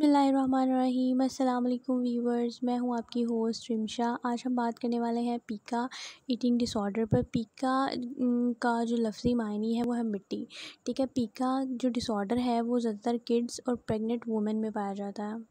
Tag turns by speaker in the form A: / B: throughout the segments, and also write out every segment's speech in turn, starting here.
A: बिस्मिल्लाहिर्रहमानिर्रहीम। अस्सलाम वालेकुम व्यूवर्स, मैं हूं आपकी होस्ट रिमशा। आज हम बात करने वाले हैं पीका ईटिंग डिसऑर्डर पर। पीका का जो लफ्ज़ी मायनी है वो है मिट्टी। ठीक है, पीका जो डिसऑर्डर है वो ज़्यादातर किड्स और प्रेग्नेंट वुमेन में पाया जाता है।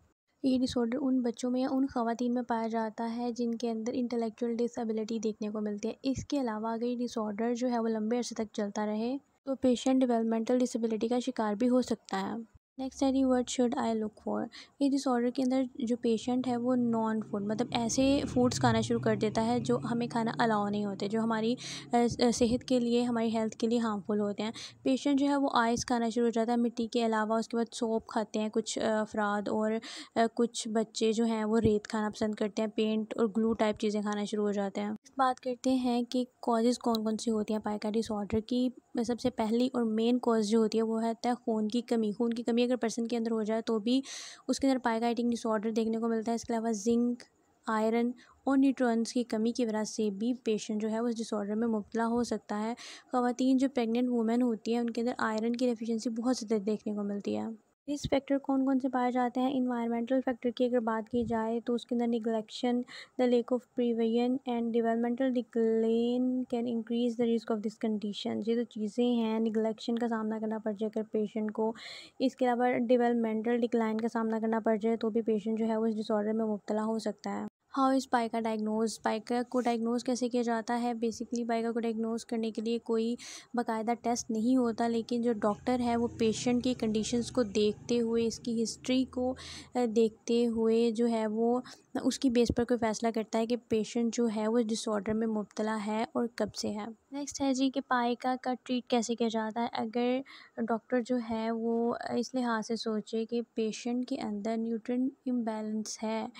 A: ये डिसऑर्डर उन बच्चों में या उन ख़वातीन में पाया जाता है जिनके अंदर इंटेलेक्चुअल डिसेबिलिटी देखने को मिलती है। इसके अलावा अगर ये डिसऑर्डर जो है वो लंबे अरसे तक चलता रहे तो पेशेंट डेवलपमेंटल डिसेबिलिटी का शिकार भी हो सकता है। नेक्स्ट है the what should I look for. ये डिसऑर्डर के अंदर जो पेशेंट है वो नॉन फूड मतलब ऐसे फूड्स खाना शुरू कर देता है जो हमें खाना अलाउ नहीं होते, जो हमारी सेहत के लिए, हमारी हेल्थ के लिए हार्मफुल होते हैं। पेशेंट जो है वो आइस खाना शुरू हो जाता है मिट्टी के अलावा। उसके बाद सोप खाते हैं कुछ अफराद, और कुछ बच्चे जो हैं वो रेत खाना पसंद करते हैं। पेंट और ग्लू टाइप चीज़ें खाना शुरू हो जाते हैं। बात करते हैं कि कॉजेज़ कौन कौन सी होती हैं पाइका डिसऑर्डर की। सबसे पहली और मेन कॉज जो होती है वो है खून की कमी। खून की कमी अगर पर्सन के अंदर हो जाए तो भी उसके अंदर पाइका ईटिंग डिसऑर्डर देखने को मिलता है। इसके अलावा जिंक, आयरन और न्यूट्रॉन्स की कमी की वजह से भी पेशेंट जो है उस डिसऑर्डर में मुब्तला हो सकता है। ख़वातीन जो प्रेग्नेंट वुमेन होती हैं उनके अंदर आयरन की डेफिशिएंसी बहुत ज़्यादा देखने को मिलती है। रिस्क फैक्टर कौन कौन से पाए जाते हैं। इन्वायरमेंटल फैक्टर की अगर बात की जाए तो उसके अंदर neglection, the lack of prevention and developmental decline can increase the risk of this condition. ये तो चीज़ें हैं, निगलेक्शन का सामना करना पड़ जाए अगर पेशेंट को। इसके अलावा डेवलपमेंटल डिक्लाइन का सामना करना पड़ जाए तो भी पेशेंट जो है वो इस डिसऑर्डर में मुब्तला हो सकता है। How is pica diagnose. Pica को डायग्नोज कैसे किया जाता है। बेसिकली पाइका को डायग्नोज करने के लिए कोई बाकायदा टेस्ट नहीं होता, लेकिन जो डॉक्टर है वो पेशेंट की कंडीशंस को देखते हुए, इसकी हिस्ट्री को देखते हुए जो है वो उसकी बेस पर कोई फ़ैसला करता है कि पेशेंट जो है वो डिसऑर्डर में मुब्तला है और कब से है। नेक्स्ट है जी कि पाइका का ट्रीट कैसे किया जाता है। अगर डॉक्टर जो है वो इस लिहाज से सोचे कि पेशेंट के अंदर न्यूट्रिएंट इम्बैलेंस है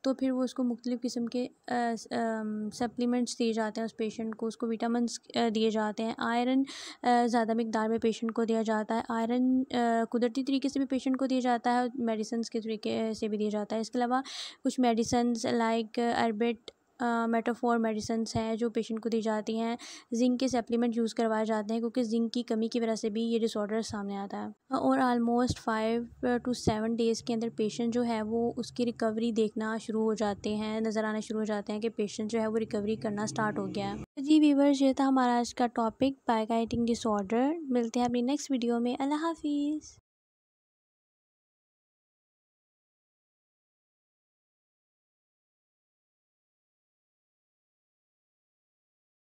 A: तो फिर वो उसको मुख्तलिफ़ किस्म के सप्लीमेंट्स दिए जाते हैं उस पेशेंट को। उसको विटामिन्स दिए जाते हैं। आयरन ज़्यादा मिकदार में पेशेंट को दिया जाता है। आयरन कुदरती तरीके से भी पेशेंट को दिया जाता है, मेडिसिन के तरीके से भी दिया जाता है। इसके अलावा कुछ मेडिसिन लाइक अरबिट मेटाफोर मेडिसिन्स हैं जो पेशेंट को दी जाती हैं। जिंक के सप्लीमेंट यूज़ करवाए जाते हैं क्योंकि जिंक की कमी की वजह से भी ये डिसऑर्डर सामने आता है। और आलमोस्ट 5 to 7 डेज़ के अंदर पेशेंट जो है वो उसकी रिकवरी देखना शुरू हो जाते हैं, नज़र आना शुरू हो जाते हैं कि पेशेंट जो है वो रिकवरी करना स्टार्ट हो गया है। जी व्यूअर्स, ये था हमारा आज का टॉपिक पाइका ईटिंग डिसऑर्डर। मिलते हैं अपनी नेक्स्ट वीडियो में। अल्लाह हाफिज़।